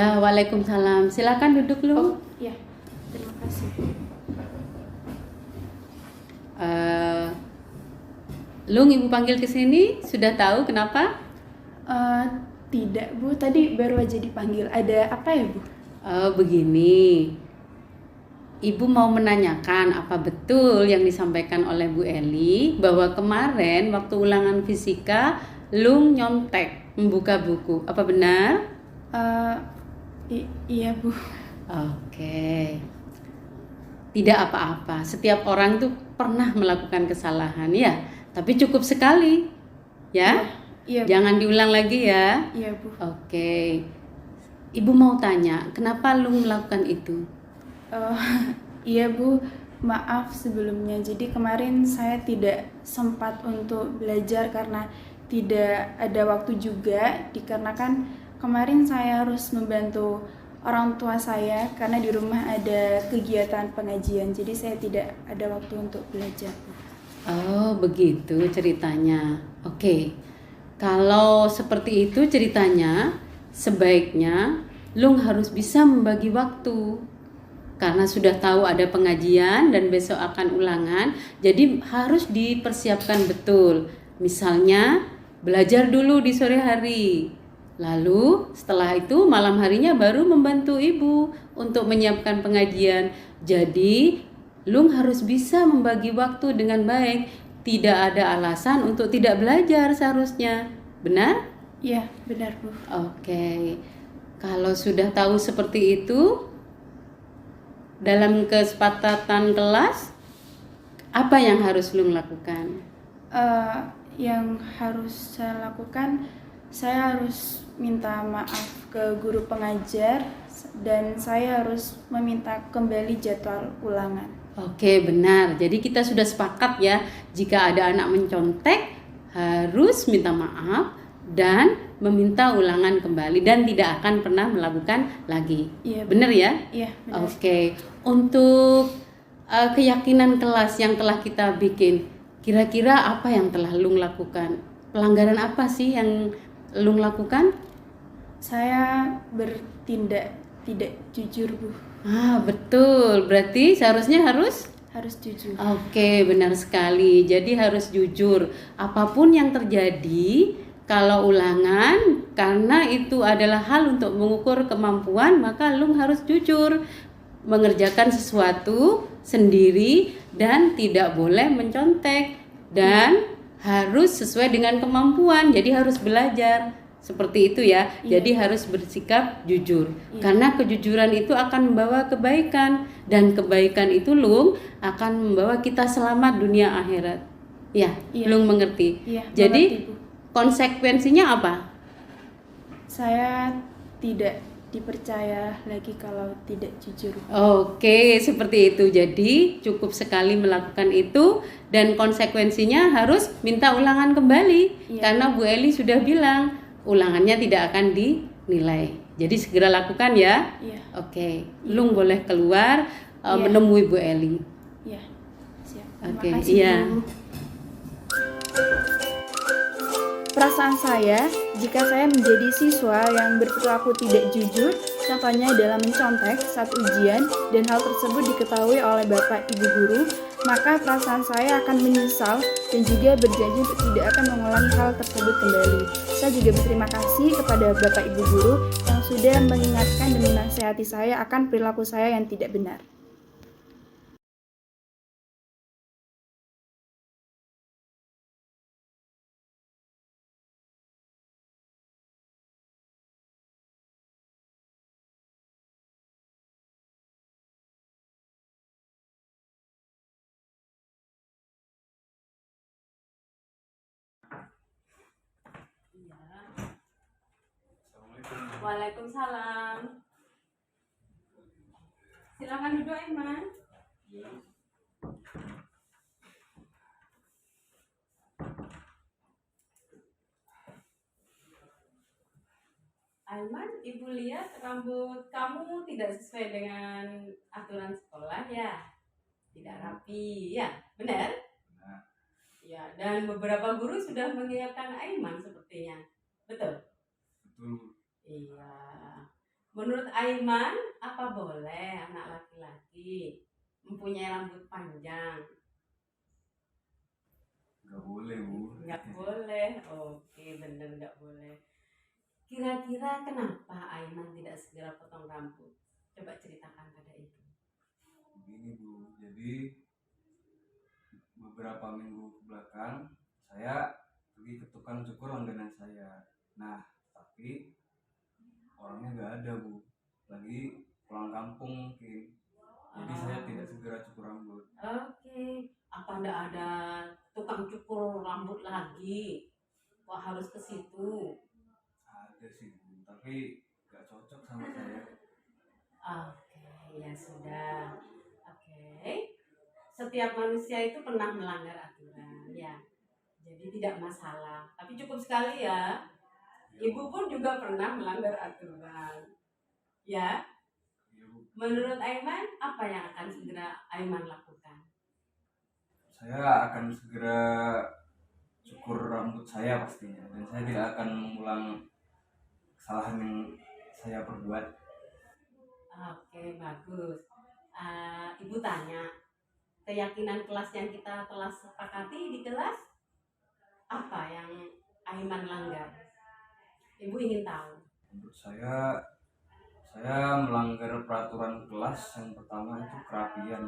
Ya, waalaikumsalam. Silakan duduk lu. Oh, ya. Terima kasih. Eh, Lung ibu panggil ke sini sudah tahu kenapa? Eh, Tidak, Bu. Tadi baru aja dipanggil. Ada apa ya, Bu? Begini, ibu mau menanyakan apa betul yang disampaikan oleh Bu Eli bahwa kemarin waktu ulangan fisika Lung nyontek membuka buku. Apa benar? Eh, iya, Bu. Oke. Tidak apa-apa. Setiap orang tuh pernah melakukan kesalahan ya, tapi cukup sekali. Ya? Iya, Bu. Jangan diulang lagi ya. Iya, Bu. Oke. Ibu mau tanya, kenapa lu melakukan itu? Eh, iya, Bu. Maaf sebelumnya. Jadi kemarin saya tidak sempat untuk belajar karena tidak ada waktu juga, dikarenakan kemarin saya harus membantu orang tua saya karena di rumah ada kegiatan pengajian. Jadi saya tidak ada waktu untuk belajar, Bu. Oh, begitu ceritanya. Oke. Kalau seperti itu ceritanya, sebaiknya Lung harus bisa membagi waktu. Karena sudah tahu ada pengajian dan besok akan ulangan, jadi harus dipersiapkan betul. Misalnya, belajar dulu di sore hari. Lalu setelah itu malam harinya baru membantu ibu untuk menyiapkan pengajian. Jadi, Lung harus bisa membagi waktu dengan baik. Tidak ada alasan untuk tidak belajar seharusnya. Benar? Iya, benar, Bu. Oke. Kalau sudah tahu seperti itu, dalam kesepakatan kelas, apa yang harus Lung lakukan? Yang harus saya lakukan, saya harus minta maaf ke guru pengajar dan saya harus meminta kembali jadwal ulangan. Oke, benar. Jadi kita sudah sepakat ya, jika ada anak mencontek harus minta maaf dan meminta ulangan kembali dan tidak akan pernah melakukan lagi. Iya, benar ya? Iya, benar. Oke. Untuk keyakinan kelas yang telah kita bikin, kira-kira apa yang telah Lung lakukan? Pelanggaran apa sih yang Lung lakukan? Saya bertindak tidak jujur, Bu. Betul. Berarti seharusnya harus jujur. Oke, benar sekali. Jadi harus jujur. Apapun yang terjadi, kalau ulangan, karena itu adalah hal untuk mengukur kemampuan, maka Lung harus jujur. Mengerjakan sesuatu sendiri dan tidak boleh mencontek. Dan harus sesuai dengan kemampuan, jadi harus belajar. Seperti itu ya. Jadi harus bersikap jujur. Karena kejujuran itu akan membawa kebaikan dan kebaikan itu Lung akan membawa kita selamat dunia akhirat. Ya, Lung mengerti. Jadi mengerti, Bu. Konsekuensinya apa? Saya tidak dipercaya lagi kalau tidak jujur. Oke, seperti itu. Jadi cukup sekali melakukan itu dan konsekuensinya harus minta ulangan kembali. Karena Bu Eli sudah bilang ulangannya tidak akan dinilai. Jadi segera lakukan ya. Oke. Lung boleh keluar menemui Bu Eli. Iya. Siap. Oke, Terima kasih, iya. Bu. Perasaan saya jika saya menjadi siswa yang berperilaku tidak jujur, contohnya dalam mencontek saat ujian dan hal tersebut diketahui oleh Bapak Ibu guru, maka perasaan saya akan menyesal dan juga berjanji untuk tidak akan mengulangi hal tersebut kembali. Saya juga berterima kasih kepada Bapak Ibu guru yang sudah mengingatkan dan menasihati saya akan perilaku saya yang tidak benar. Waalaikumsalam. Silakan duduk, Aiman. Aiman, Ibu lihat rambut kamu tidak sesuai dengan aturan sekolah ya? Tidak rapi, ya? Benar? Ya, dan beberapa guru sudah mengingatkan Aiman sepertinya. Betul? Betul. Iya. Menurut Aiman, apa boleh anak laki-laki mempunyai rambut panjang? Nggak boleh, Bu. Nggak boleh. Oke, bener nggak boleh. Kira-kira kenapa Aiman tidak segera potong rambut? Coba ceritakan pada Ibu. Begini, Bu. Jadi beberapa minggu belakang saya pergi ke tukang cukur langganan saya. Nah, tapi orangnya nggak ada, Bu. Lagi pulang kampung mungkin. Jadi saya tidak segera cukur rambut. Oke, apa nggak ada tukang cukur rambut lagi? Kok harus ke situ? Ada sih, Bu, tapi nggak cocok sama saya. Oke, ya sudah. Oke. Setiap manusia itu pernah melanggar aturan, ya. Jadi tidak masalah. Tapi cukup sekali ya. Ibu pun juga pernah melanggar aturan. Ya. Iya, Bu. Menurut Aiman, apa yang akan segera Aiman lakukan? Saya akan segera cukur rambut saya pastinya, dan saya tidak akan mengulang kesalahan yang saya perbuat. Oke, bagus. Ibu tanya, keyakinan kelas yang kita telah sepakati di kelas, apa yang Aiman langgar? Ibu ingin tahu. Menurut saya melanggar peraturan kelas. Yang pertama itu kerapian.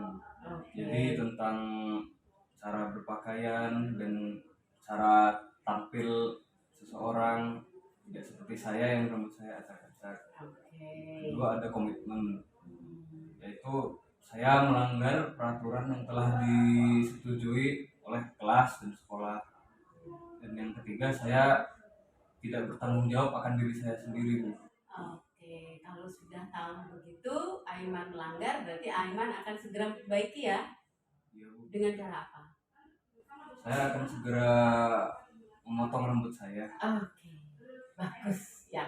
Oke. Jadi tentang cara berpakaian dan cara tampil seseorang, tidak seperti saya yang rambut saya acak-acak. Oke. Kedua ada komitmen, yaitu saya melanggar peraturan yang telah disetujui oleh kelas dan sekolah. Dan yang ketiga, saya tidak bertanggung jawab akan diri saya sendiri, Bu. Oke, kalau sudah tahu begitu, Aiman melanggar, berarti Aiman akan segera memperbaiki ya? Iya, Bu. Dengan cara apa? Saya akan segera memotong rambut saya. Oke, bagus ya.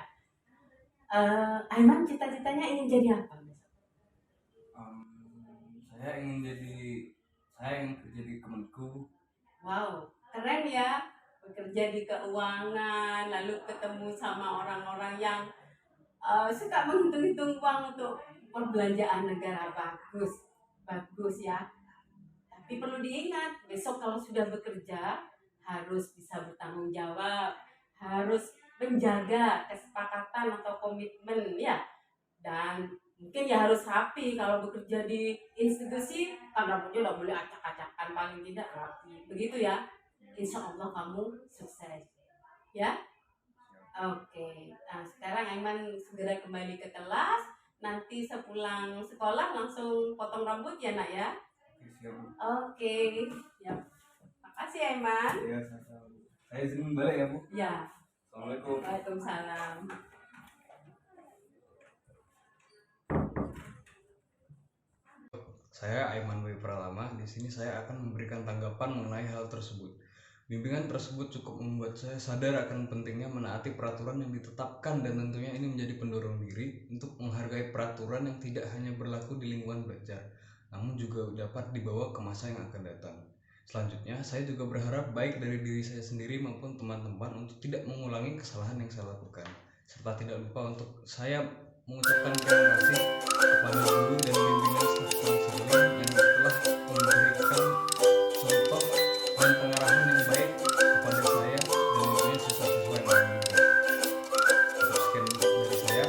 Aiman cita-citanya ingin jadi apa besok? Saya ingin kerja di Kemenku. Wow, keren ya. Bekerja di keuangan, lalu ketemu sama orang-orang yang suka menghitung-hitung uang untuk perbelanjaan negara. Bagus, bagus ya. Tapi perlu diingat, besok kalau sudah bekerja harus bisa bertanggung jawab, harus menjaga kesepakatan atau komitmen ya. Dan mungkin ya harus rapi kalau bekerja di institusi, kan rambutnya udah boleh acak-acakan, paling tidak rapi. Begitu ya. Insya Allah kamu sukses ya. Oke, nah sekarang Aiman segera kembali ke kelas. Nanti sepulang sekolah langsung potong rambut ya nak ya. Siap, Bu. Oke, ya. Makasih Aiman. Ya, saya izin balik ya, Bu. Ya. Assalamualaikum. Waalaikumsalam. Saya Aiman W. Pralama. Di sini saya akan memberikan tanggapan mengenai hal tersebut. Bimbingan tersebut cukup membuat saya sadar akan pentingnya menaati peraturan yang ditetapkan, dan tentunya ini menjadi pendorong diri untuk menghargai peraturan yang tidak hanya berlaku di lingkungan belajar, namun juga dapat dibawa ke masa yang akan datang. Selanjutnya, saya juga berharap baik dari diri saya sendiri maupun teman-teman untuk tidak mengulangi kesalahan yang saya lakukan, serta tidak lupa untuk saya mengucapkan terima kasih kepada guru dan bimbingan staf konseling yang telah memberikan contoh dan pengarahan yang baik kepada saya dan tentunya siswa-siswa yang lainnya. Sekian dari saya.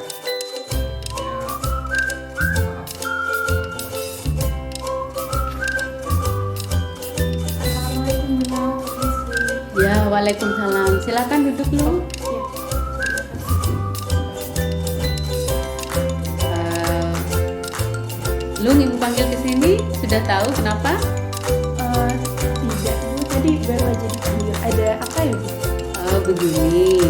Assalamualaikum Bunda. Ya, waalaikumsalam. Silakan duduk lu. Lu ibu panggil ke sini sudah tahu kenapa? Tidak Bu, tadi baru aja dipanggil. Ada apa ya Bu? Begini.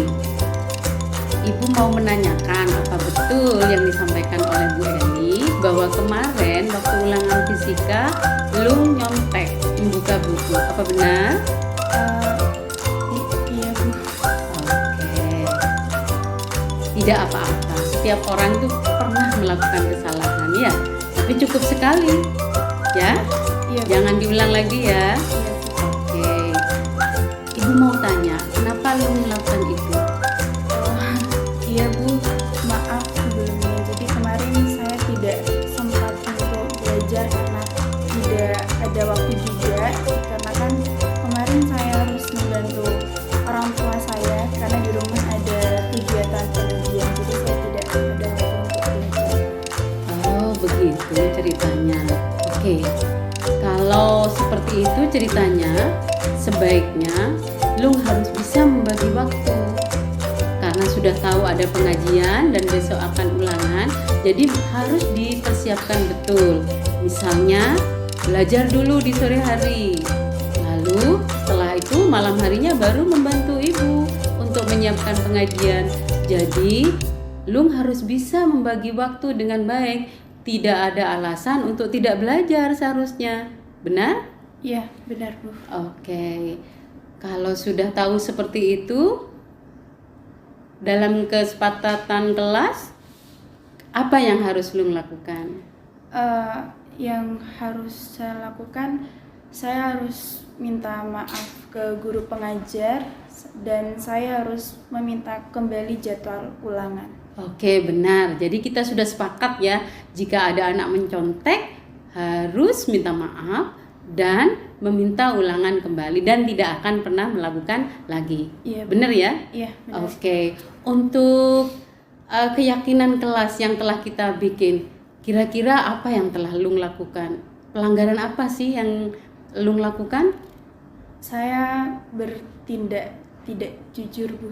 Ibu mau menanyakan apa betul yang disampaikan oleh Bu Eli bahwa kemarin waktu ulangan fisika lu nyontek membuka buku. Apa benar? Iya Bu. Oke. Tidak apa-apa. Setiap orang itu pernah melakukan kesalahan ya. Tapi cukup sekali. Ya. Iya Bu. Jangan diulang lagi ya. Iya Bu. Oke. Ibu mau tanya, kenapa lu melakukan itu? Iya Bu, maaf sebelumnya. Jadi orang tua saya karena di rumah ada kegiatan pengajian, jadi saya tidak ada waktu untuk belajar. Oh, begitu ceritanya. Oke. Kalau seperti itu ceritanya, sebaiknya Lung harus bisa membagi waktu. Karena sudah tahu ada pengajian dan besok akan ulangan, jadi harus dipersiapkan betul. Misalnya, belajar dulu di sore hari. Lalu setelah itu malam harinya baru membantu ibu untuk menyiapkan pengajian. Jadi, Lung harus bisa membagi waktu dengan baik. Tidak ada alasan untuk tidak belajar seharusnya. Benar? Iya, benar Bu. Oke. Kalau sudah tahu seperti itu, dalam kesepakatan kelas, apa yang harus Lung lakukan? Yang harus saya lakukan, saya harus minta maaf ke guru pengajar dan saya harus meminta kembali jadwal ulangan. Oke, benar. Jadi kita sudah sepakat ya, jika ada anak mencontek harus minta maaf dan meminta ulangan kembali dan tidak akan pernah melakukan lagi. Iya, benar ya? Iya, benar. Oke. Untuk keyakinan kelas yang telah kita bikin, kira-kira apa yang telah Lung lakukan? Pelanggaran apa sih yang Lung lakukan? Saya bertindak tidak jujur, Bu.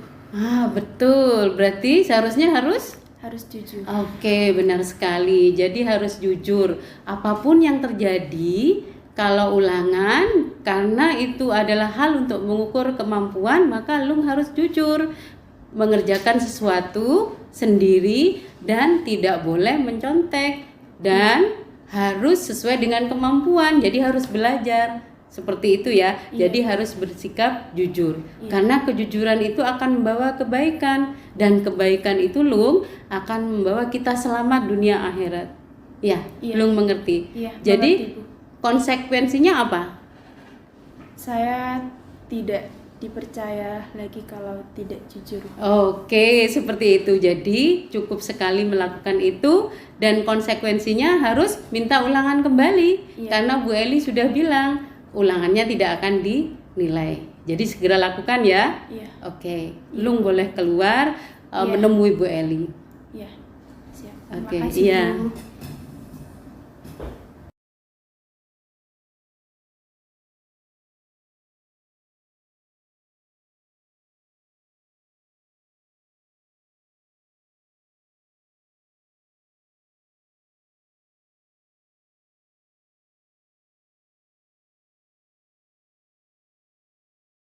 Betul. Berarti seharusnya harus jujur. Oke, benar sekali. Jadi harus jujur. Apapun yang terjadi, kalau ulangan, karena itu adalah hal untuk mengukur kemampuan, maka Lung harus jujur. Mengerjakan sesuatu sendiri dan tidak boleh mencontek. Dan harus sesuai dengan kemampuan. Jadi harus belajar. Seperti itu ya. Iya. Jadi harus bersikap jujur. Iya. Karena kejujuran itu akan membawa kebaikan dan kebaikan itu Lung akan membawa kita selamat dunia akhirat. Ya, Iya. Lung mengerti. Iya, Jadi mengerti, Bu. konsekuensinya apa? Saya tidak dipercaya lagi kalau tidak jujur. Oke, seperti itu. Jadi cukup sekali melakukan itu dan konsekuensinya harus minta ulangan kembali. Iya. Karena Bu Eli sudah bilang ulangannya tidak akan dinilai. Jadi segera lakukan ya. Iya. Oke, Lung boleh keluar Iya. menemui Bu Eli. Iya. Siap. Oke, Terima kasih, iya. Bu.